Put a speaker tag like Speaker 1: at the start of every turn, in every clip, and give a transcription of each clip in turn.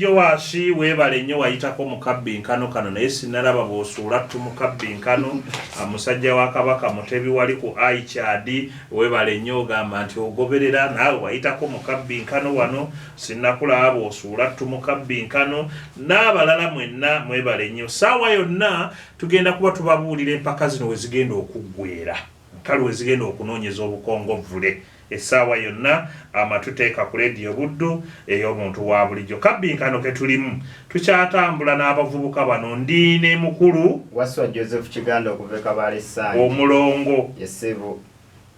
Speaker 1: bulijjo waashi weebale nnyo wayitako mu Akabbinkano kano naye sinalaba bw'osuula ttu mu Akabbinkano. Musajja wa Kabaka Mutebi wali ku Aichad weebale nnyo ogamba nti ogoberera naawe wayitako mu Akabbinkano wano sinnakulaba bw'osuula ttu mu Akabbinkano n'abalala mwenna mwebale nnyo. Saawa yonna tugenda kuba tubabuulira empaka zino we zigenda okuggweera kale we zigenda okunoonyeza obukongovvule. Essaawa yonna amatuteeka ku leediyo Buddu ey'omuntu wa bulijjo. Akabbinkano ke tulimu tukyatambula n'abavubuka bano. Ndi ne mukulu
Speaker 2: Waswa Joseph Kiganda okuva Kabale Ssangi
Speaker 1: omulongo
Speaker 2: yesebo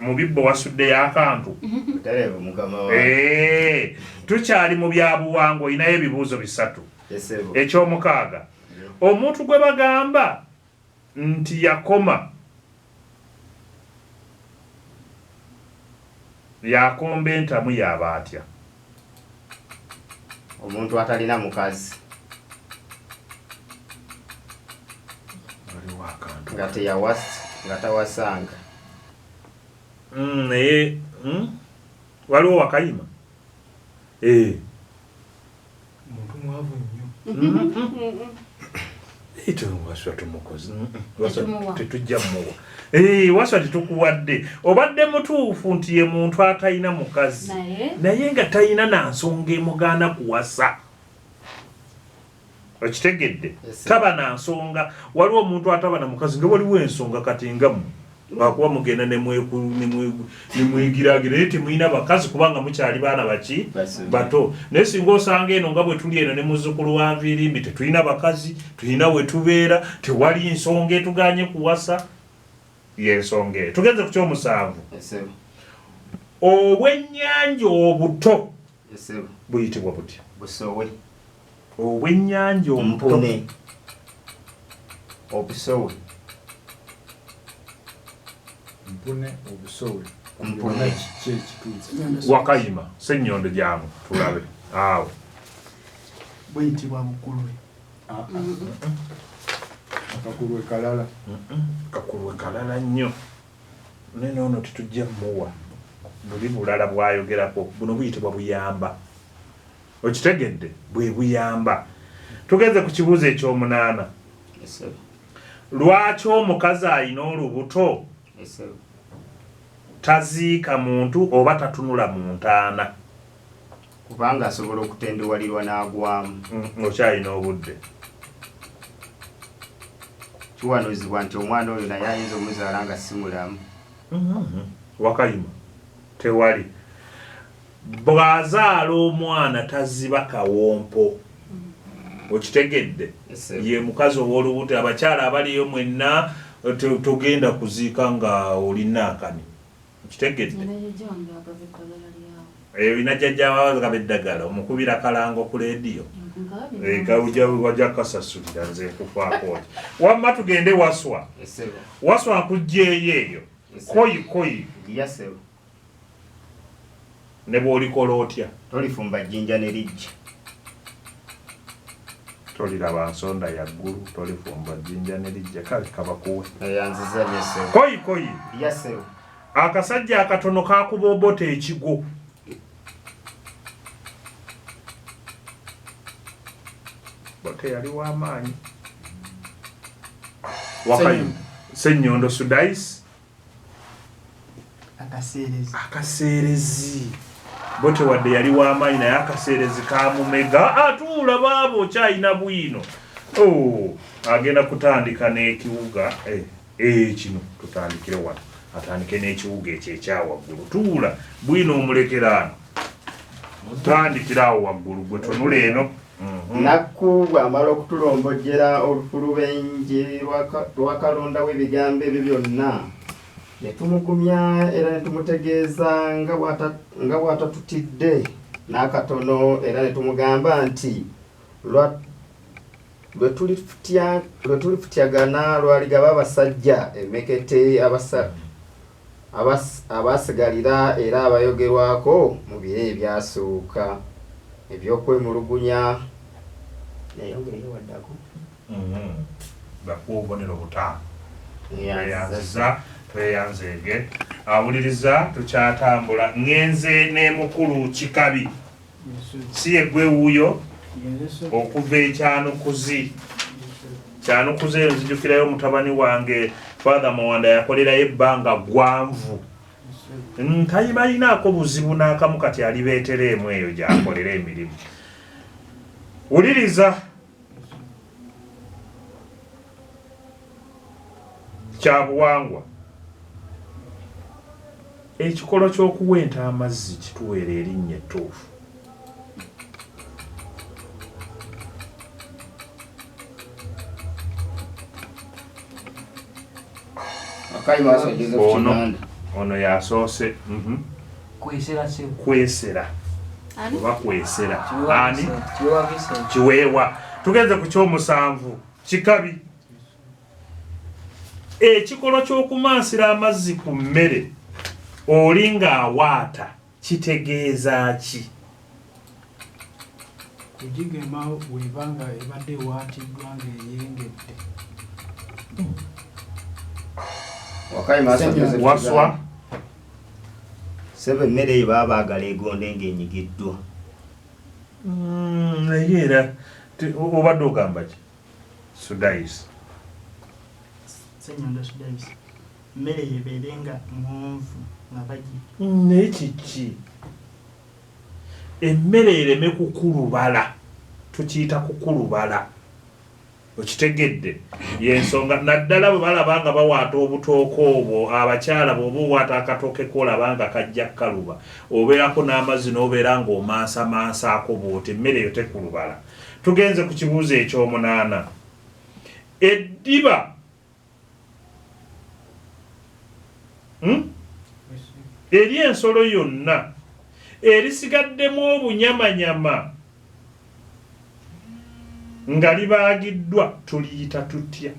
Speaker 1: mu bibbo wasuddeyo akantu
Speaker 2: terevu mugama wa
Speaker 1: tukyali mu byabuwangwa. Olinayo ebibuuzo bisatu.
Speaker 2: yesebo
Speaker 1: Ekyomukaaga omuntu gwe bagamba nti yakoma yakomba entamu yaba atya?
Speaker 2: omuntu atalina mukazi
Speaker 1: waliwo akantu
Speaker 2: nga tawasanga
Speaker 1: naye waliwo wakayima
Speaker 3: omuntu mwavu nnyo.
Speaker 1: Waswa tumukozi tetujja muwa waswa tetukuwadde. Obadde mutuufu nti ye muntu atalina mukazi naye nga talina na nsonga emugaana kuwasa. Okitegedde? Taba na nsonga. Waliwo omuntu ataba na mukazi nga waliwo ensonga kati ngamu lwakuba mugenda nemwegiragira naye temulina bakazi kubanga mukyali baana baki bato. Naye singa osanga eno nga bwe tuli eno ne muzzukulu wa Nvirimbi tetulina bakazi, tulina we tubeera, tewali ensonga etuganye kuwasa. Yensonga eyo. Tugenze ku kyomusanvu. Obwennyanja obuto buyitibwa butya?
Speaker 2: busowe
Speaker 1: Obwennyanja obuto
Speaker 2: obusowe
Speaker 3: Mpune obusowe.
Speaker 2: Mpune
Speaker 3: kituuzi.
Speaker 1: Wakayima Ssenyondo jangu tulabe awo
Speaker 3: Buyitibwa bukulwe. Akakulwe kalala.
Speaker 1: Kakulwe kalala nnyo. Nene ono tetujja muwa buli bulala bwayogerako. Buno buyitibwa buyamba. Okitegedde? Bwe buyamba. Tugenze ku kibuuzo ekyomunaana. Lwaki omukazi alina olubuto taziika muntu oba tatunula mu ntaana?
Speaker 2: kubanga asobola okutendewalirwa n'agwamu.
Speaker 1: Okyalina obudde.
Speaker 2: Kiwanuuzibwa nti omwana oyo naye ayinza omuzaala nga si mulamu.
Speaker 1: Wakayima tewali. Bw'azaala omwana taziba kawompo. Okitegedde? Ye mukazi ow'olubuto. Abakyala abaliyo mwenna togenda kuziika nga olina akani. Okitegedde? Olina jjajja wawe eddagala omukubira kalango ku leediyo wajja kasasulira nze nkufaako oti. Wamma tugende Waswa. Waswa nkugjeeyo eyo koyi ne bw'olikola otya?
Speaker 2: Tolifumba jjinja ne lijja.
Speaker 1: Toliraba nsonda yaggulu, tolifumba jjinja ne lijja. Kale kabakuwe
Speaker 2: eyanziza lyesebo
Speaker 1: koyi
Speaker 2: lyasebo.
Speaker 1: Akasajja akatono kakuboobota ekigo. Bote yali w'amaanyi. Wakayima Ssenyondo Sudais akaseerezi. Bote wadde yali w'amaanyi naye akaseerezi kamumega. Atuula baabo kyayina bwino. Agenda kutandika n'ekiwuga kino tutandikire wano. Atandike n'ekiwuga ekyo ekyawaggulu. Tuula bwino omulekeraano. Tandikira awo waggulu gwe tunula eno.
Speaker 2: Nakku bw'amala okutulombojjera olufulubenje lwakalonda w'ebigambo ebyo byonna ne tumugumya era ne tumutegeeza nga bw'atatutidde n'akatono era ne tumugamba nti lwe tulifutyagana lwaligaba abasajja emmekete abasigalira era abayogerwako mu biro ebyasooka ebyokwemulugunya neyongereyo waddako
Speaker 1: bakuobonero butaano tweyanziza tweyanzeege. Awuliriza tukyatambula. Ngenze ne mukulu Kikabi si ye gwe wuuyo okuva ekyanukuzi kyanukuzi eyo nzijukirayo mutabani wange Father Mawanda yakolerayo ebbanga gwanvu tayibalinaako buzibu n'akamu kati alibeetereemu eyo gyakolera emirimu. Wuliriza kyabuwangwa ekikolo ky'okuwenta amazzi kituweera erinnya ettuufu. Ono yasoose kwesera oba kwesera ani kiweewa. Tugenze ku kyomusanvu kikabi ekikolo ky'okumansira amazzi ku mmere oli ng'awaata kitegeeza ki?
Speaker 3: Kugigema webanga ebadde ewaatiddwa ng'eyengedde.
Speaker 1: Waswa
Speaker 2: sebe emmere eyo baba baagala egonde ng'enyigiddwa.
Speaker 1: Naye era obadde ogamba ki? Sudais
Speaker 4: Senyondo Sudais mmere yebeere nga ngonvu nga bagi
Speaker 1: naye kiki emmere ereme kukulubala tukiyita kukulubala okitegedde yensonga naddala bwe balaba nga bawaata obutooke obwo abakyala bw'oba owaata akatooke kolaba nga kajja kkaluba obeerako n'amazzi n'obeera ng'omansamansaako bw'oti emmere eyo tekulubala. Tugenze ku kibuuzo ekyomunaana eddiba eri ensolo yonna erisigaddemu obunyamanyama nga libaagiddwa tuliyita tutya?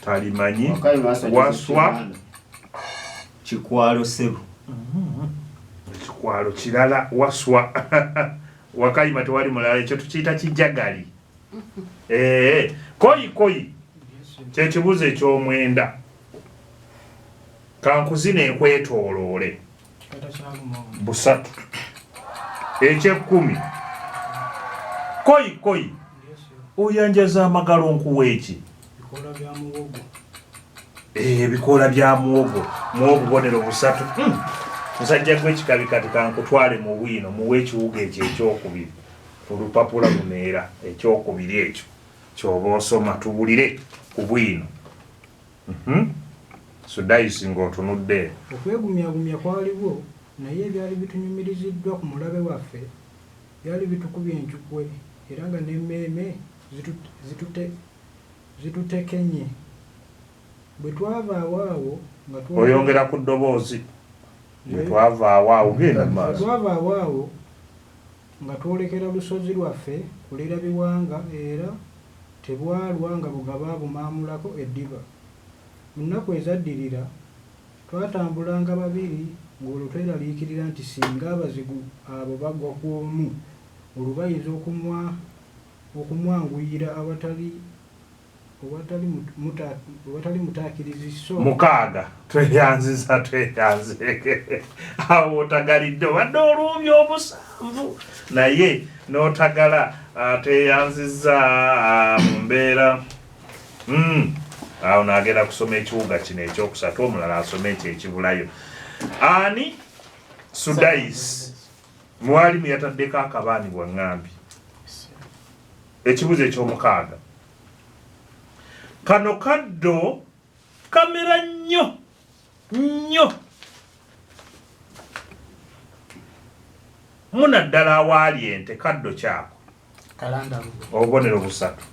Speaker 1: Talimanyi waswa
Speaker 2: kikwalo sebo
Speaker 1: ekikwalo kirala waswa wakayima tewali mulala ekyo tukiyita kijagali. Koyi kyekibuuzo eky'omwenda kankuzina enkwetooloole busatu eky'ekkumi koyi oyanjaza amagalo nkuwa eki? Ebikoola bya muwogo bubonero busatu. Musajja gw'ekikabi kati kankutwale mu bwino muwe ekiwuga ekyo ekyokubiri olupapula luneera ekyokubiri ekyo kyoba osoma tubulire ku bwino. Sudais ng'otunudde
Speaker 3: okwegumyagumya kwaliwo naye ebyali bitunyumiriziddwa ku mulabe waffe byali bitukubye enkyukwe era nga n'emmeeme zitutekenye. Bwe twava awaawo nga
Speaker 1: oyongera ku ddoboozi bwe twava awaawo genda maaso
Speaker 3: twava awaawo nga twolekera lusozi lwaffe kulira biwanga era tebwalwa nga bugaba bumaamulako eddiba. Mu nnaku ezaddirira twatambulanga babiri ng'olwo tweraliikirira nti singa abazigu abo bagwa ku omu olwo bayinza okumwanguyira awatali mutaakirizi
Speaker 1: mukaaga tweyanziza awo otagalidde obadde oluumya obusanvu naye n'otagala teyanziza mu mbeera awo naagenda kusoma ekiwuga kino ekyokusatu omulala asoma ekyo ekibulayo. Ani Sudais mwalimu yataddeko akabaani bwa ŋŋambi. Ekibuuzo eky'omukaaga kano kaddo kamera nnyo munaddala awaali ente kaddo kyako obubonero busatu.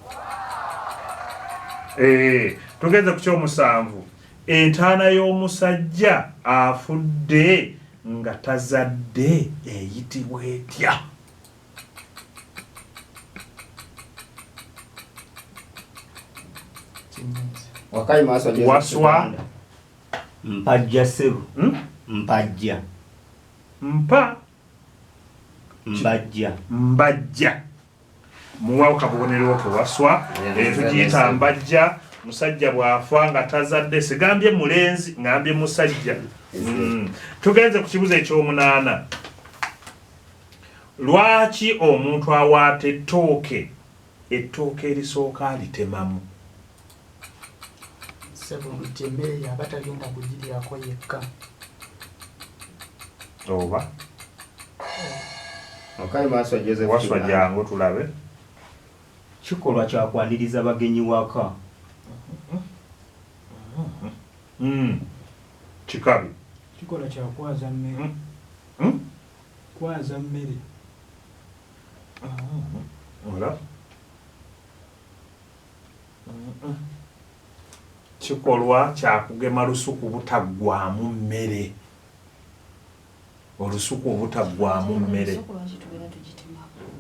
Speaker 1: Tugenze ku kyomusanvu entaana y'omusajja afudde nga tazadde eyitibwa etya? Waswa
Speaker 2: mpajja sebo mpajja
Speaker 1: mbajja muwawo kabubonero ke waswa tugiyita mbajja musajja bw'afa nga tazadde sigambye mulenzi ngambye musajja. Tugenze ku kibuzo ekyomunaana. Lwaki omuntu awaata ettooke erisooka alitemamu?
Speaker 4: nti emmere yaba tagenda kugiryako yekka.
Speaker 1: Oba
Speaker 2: waswa
Speaker 1: jangu tulabe.
Speaker 5: Kikolwa kyakwaniriza bagenyi waka.
Speaker 1: Kikabi.
Speaker 3: Kikola kyakwaza mmere. Kwaza mmere.
Speaker 1: Ola. Kikolwa kyakugema lusuku butaggwamu mmere. Olusuku obutaggwamu mmere.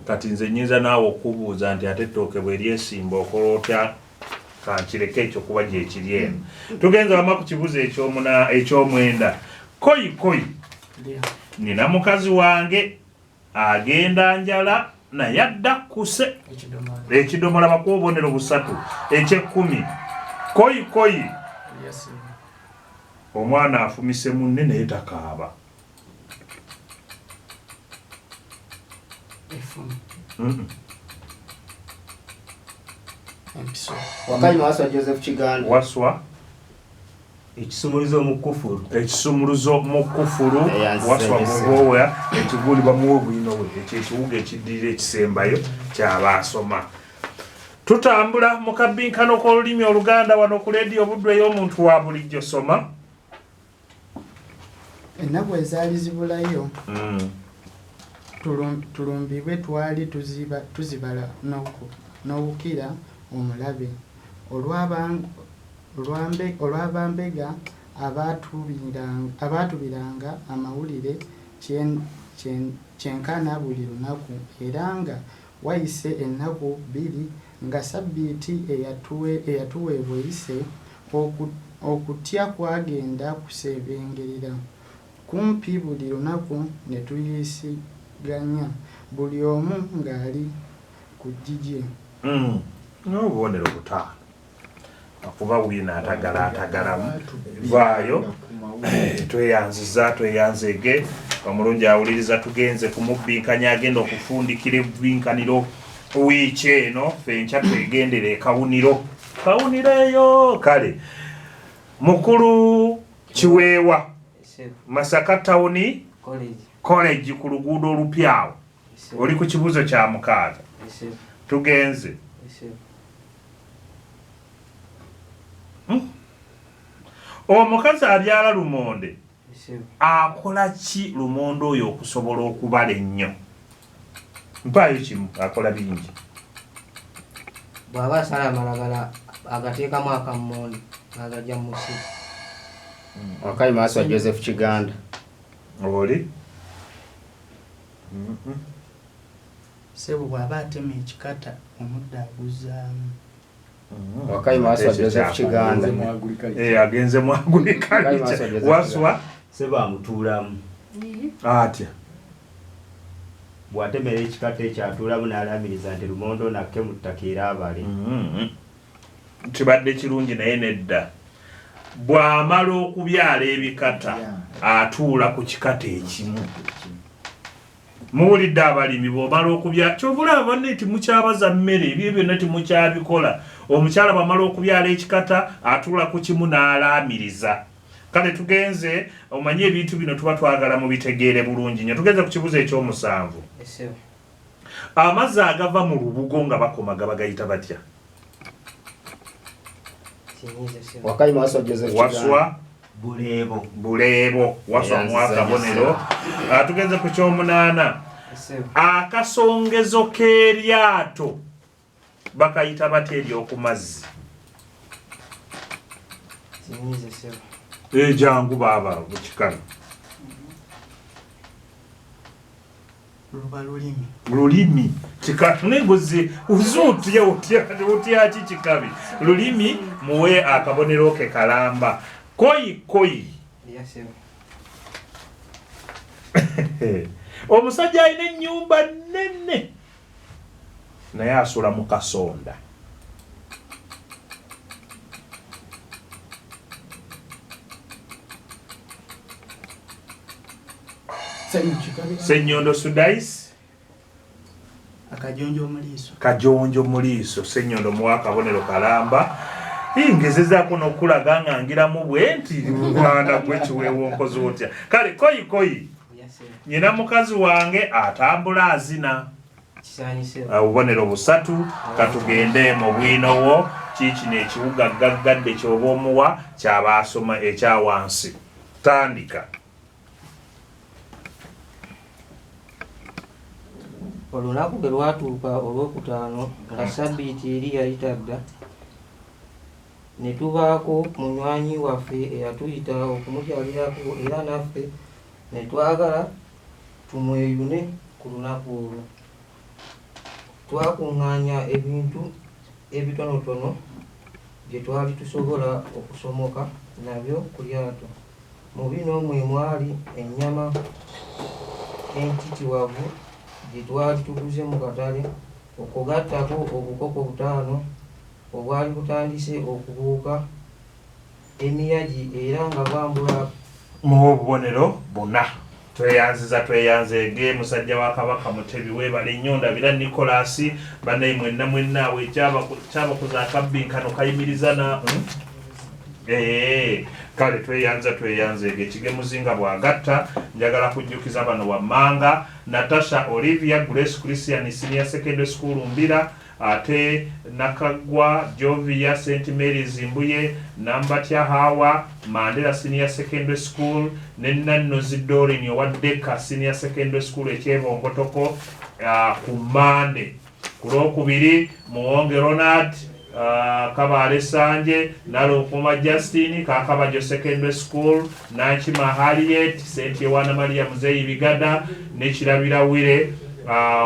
Speaker 1: Kati nze nnyinza naawe okubuuza nti ate ettooke bwe lyesimba okola otya? Kankireke ekyo kuba gye kiri eno. Tugenza wama ku kibuzo ekyomwenda. Koyi. Nina mukazi wange agenda njala naye adda kkuse. Ekidomola bakuwa obubonero 3. Eky'10. Koyi. Omwana afumise munne naye takaaba.
Speaker 2: Wakayima waswa Joseph Kiganda.
Speaker 1: Waswa
Speaker 5: Ekisumuluzo mu kkufulu.
Speaker 1: Ekisumuluzo mu kkufulu. Waswa mugowa ekiguli bamuwa obwinowe. Ekyo ekiwuga ekiddirira ekisembayo ky'abaasoma. Tutambula mu kabbinkano k'olulimi Oluganda wano ku leediyo Buddu ey'omuntu wa bulijjo soma.
Speaker 4: Ennaku ezaali zibulayo tulumbibwe twali tuzibala n'obukira omulabe olw'abambega abaatubiranga amawulire kyenkana buli lunaku era nga wayise ennaku 2 nga sabbiiti eyatuweebwa eyise okutya kwagenda kusebengerera kumpi buli lunaku ne tuyisiganya buli omu ng'ali ku jjije.
Speaker 1: N'obubonero 5. Akuba wiina atagalamu. Vaayo tweyanzege omulungi awuliriza tugenze kumubbinkanya agenda okufundikira ebbinkaniro wiiki eno ffe nkya twegendera ekawuniro eyo kale mukulu Kiweewa Masaka Town College ku luguudo olupyawo. Oli ku kibuzo kya 6. Tugenze. Omukazi abyala lumonde akola ki lumonde oyo okusobola okubala ennyo? Mpaayo kimu akola bingi.
Speaker 6: Bw'aba asala amalagala agateekamu akammonde agajja mu musi.
Speaker 2: Wakayima waswa Joseph Kiganda.
Speaker 1: Oli?
Speaker 4: Sebo bw'aba atema ekikata omuddo aguzaamu.
Speaker 2: Wakayima waswa Joseph Kiganda.
Speaker 1: Agenze mwagulika. Waswa
Speaker 5: Sebo amutuulamu.
Speaker 1: Atya.
Speaker 5: Bw'atemera ekikata ekyatuulamu n'alamiriza nti lumondo nakke mu ttaka era abale.
Speaker 1: Kibadde kirungi naye nedda. Bw'amala okubyala ebikata atuula ku kikata ekimu. Muwulidde abalimi bw'omala okubyala kyobula banne timukyabaza mmere ebyo byonna timukyabikola. Omukyala bw'amala okubyala ekikata atuula ku kimu n'alaamiriza. Kale tugenze omanye ebintu bino tuba twagala mu bitegeere bulungi nnyo. Tugenze ku kibuzo ekyomusanvu. Amazzi agava mu lubugo nga bakoma gayita batya?
Speaker 2: Wakayima waswa Joseph Kiganda.
Speaker 1: Waswa
Speaker 5: Buleebo.
Speaker 1: Waswa mwakabonero. Tugenze ku kyomunaana. Akasongezo k'eryato bakayita batya ery'oku mazzi? Jangu baaba bukikano. Lulimi. Kikatu negoze uzutya otya kikabi. Lulimi muwe akabonero ke kalamba. Koyi. Omusajja alina ennyumba nnene naye asula mu kasonda. Sennyondo Sudais Kajonjo Muliiso Sennyondo muwa akabonero kalamba ingezezaako n'okulaga nga ngiramu bwe nti Luganda gwe kiweewo nkozi otya kale koyi nyina mukazi wange atambula azina obubonero busatu katugende mu bwinowo kiikino ekibuga gaggadde ky'oba omuwa kyaba asoma ekyawansi tandika.
Speaker 6: Olunaku bwe lwatuuka olwokutaano nga sabbiiti eri yayita dda ne tubaako munywanyi waffe eyatuyita okumukyalirako era naffe ne twagala tumweyune ku lunaku olwo. Twakuŋŋaanya ebintu ebitonotono gye twali tusobola okusomoka nabyo ku lyato. Mu bino mwe mwali ennyama entitiwavu gye twali tuguze mu katale okugattako obukoko 5 obwali butandise okubuuka emiyagi era nga bwambula
Speaker 1: mu bubonero 4. Tweyanzege musajja wa Kabaka Mutebi weebale nnyo ndabira Nicholas bannaye mwenna awe kyaba kuza Akabbinkano kayimiriza na kale tweyanzege kigemuzinga bwagatta njagala kujjukiza bano wammanga Natasha Olivia Grace Christian Senior Secondary School Mbira ate Nakagwa Jovia St Mary's Mbuye Nambatya Hawa Mandela Senior Secondary School Nenanno Zidorin Owaddeka Senior Secondary School ekyebongotoko ku Mande ku Lwokubiri Muwonge Ronald Kabale Sanje Nalokoma Justin Kakabajo Secondary School Nankima Harriet St Yohana Maria Muzeyi Bigada Nekirabira Wire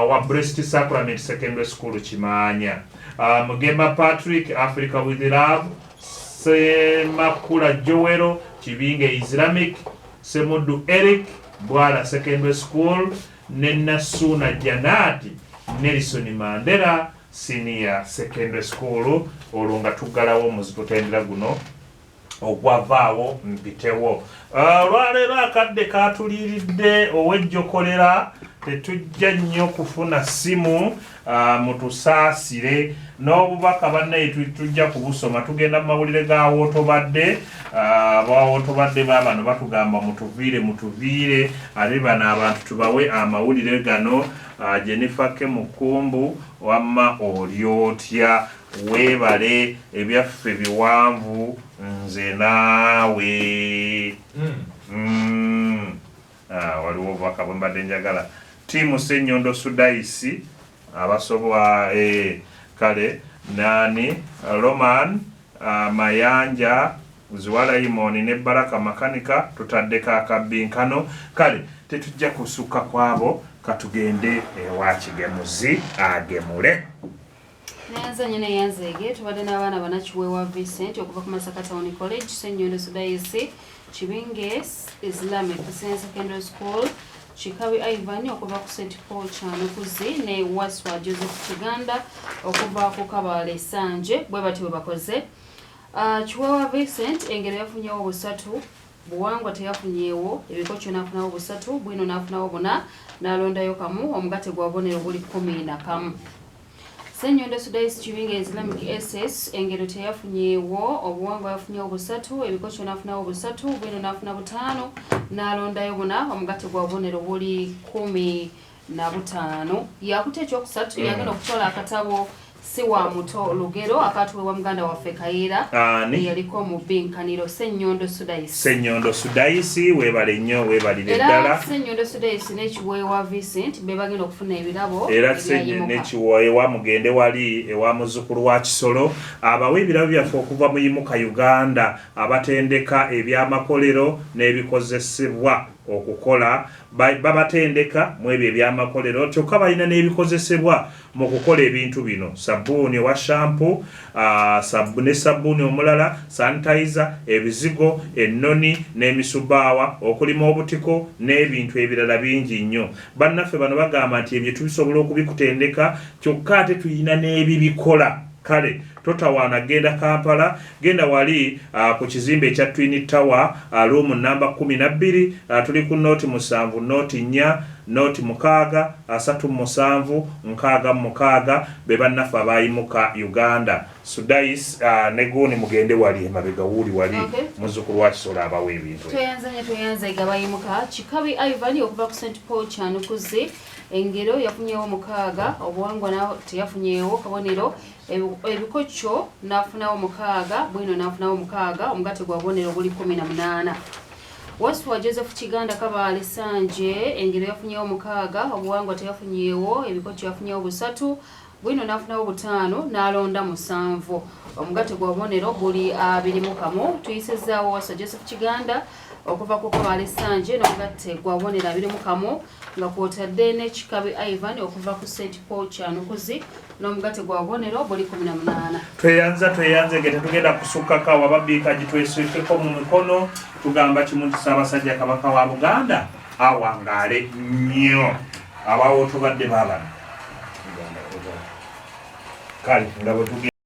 Speaker 1: wa Breast Sacrament Secondary School Chimanya Mugema Patrick Africa with Love Semakula Joero Chibinge Islamic Semudu Eric Bwala Secondary School Nenasuna Janati Nelson Mandela Senior Secondary School olunga tugalawo muzitutendera guno ogwa Vaawo Mpitewo. Lwaleero akadde katuliridde owejjokolera tetujja nnyo kufuna simu mutusaasire n'obubaka bannaye tujja kubusoma tugenda mu mawulire gaawo otobadde baawotobadde baabano batugamba mutuviire ate bano abantu tubawe amawulire gano. Jennifer Kemukumbu wamma olyotya weebale ebyaffe biwanvu nze naawe waliwo obubaka bwe mbadde njagala tiimu Sennyondo Sudais abasobwa kale nani Roman Mayanja Zuwalaimoni ne Baraka Makanika tutaddeko Akabbinkano kale tetujja kusukka kwabo katugende ewa Kigemuzi agemule.
Speaker 7: Nayanzanye neyanzege tubadde n'abaana banakiweewa Vincent okuva ku Masaka Town College Sennyondo Sudais Kibinge Islamic Senior Secondary School Chikabi Ivan okuva ku St Paul Kyanukuzi ne Waswa Joseph Kiganda okuva ku Kabale Sanje bwe bati bwe bakoze. Kiweewa Vincent engero yafunyewo 3 buwangwa teyafunyeewo ebiko kyonna afunawo 3 bwino n'afunawo 4 n'alondayo kamu omugate gwa bubonero buli 11. Sennyondo Sudais Kibinge Islamic SS engero teyafunyeewo obuwangwa yafunyeewo 3 ebiko kyonna afunawo 3 bwino n'afuna 5 n'alondayo 4 omugate gwa bubonero buli 15. Yakuta ekyokusatu yagenda okutola akatabo si wa muto lugero akatuweebwa muganda waffe Kayiira yaliko mu bbinkaniro Sennyondo Sudais weebale nnyo weebalire ddala. Sennyondo Sudais n'ekiweewa Vincent be bagenda okufuna ebirabo
Speaker 1: era n'ekiweewa mugende wali ewa muzzukulu wa Kisolo abawe ebirabo byaffe okuva mu Yimuka Uganda abatendeka ebyamakolero n'ebikozesebwa okukola babatendeka mu ebyo ebyamakolero kyokka balina n'ebikozesebwa mu kukola ebintu bino sabbuuni wa shampoo ne sabbuuni omulala sanitizer ebizigo ennoni n'emisubaawa okulima obutiko n'ebintu ebirala bingi nnyo. Bannaffe bano bagamba nti ebyo tubisobola okubikutendeka kyokka ate tulina n'ebibikola kale totawaana genda Kampala, genda wali ku kizimbe ekya Twin Tower room namba 12, tuli ku noti 7 noti 4 noti 6 37 6 be bannaffe abayimuka Uganda. Sudais neguni mugende wali emabega wuli wali muzzukulu wa Kisola abawa ebintu.
Speaker 7: Tweyanze gabayimuka Kikabi Ivan okuva ku St Paul Kyanukuzi engero yafunyewo 6 obuwangwa nawo teyafunyewo kabonero ebikokyo nafunawo 6 bwino nafunawo 6 omugate gwa bubonero buli 18. Waswa Joseph Kiganda Kabale Sanje engero yafunyewo 6 obuwangwa teyafunyewo ebikokyo yafunyewo 3 bwino nafunawo 5 n'alonda 7 omugate gwa bubonero buli 21. Tuyisezaawo Waswa Joseph Kiganda okuva ku Kabale Sanje n'omugate gwa bubonero 21 nga kwotadde ne Kikabi Ivan okuva ku St Paul Kyanukuzi n'omugate gwa bubonero buli 18.
Speaker 1: Tweyanze ge tetugenda kusukkako ababbiika gitwesukeko mu mikono tugamba kimu nti Ssaabasajja Kabaka wa Buganda awangaale nnyo abawo tubadde baabana kale nga bwe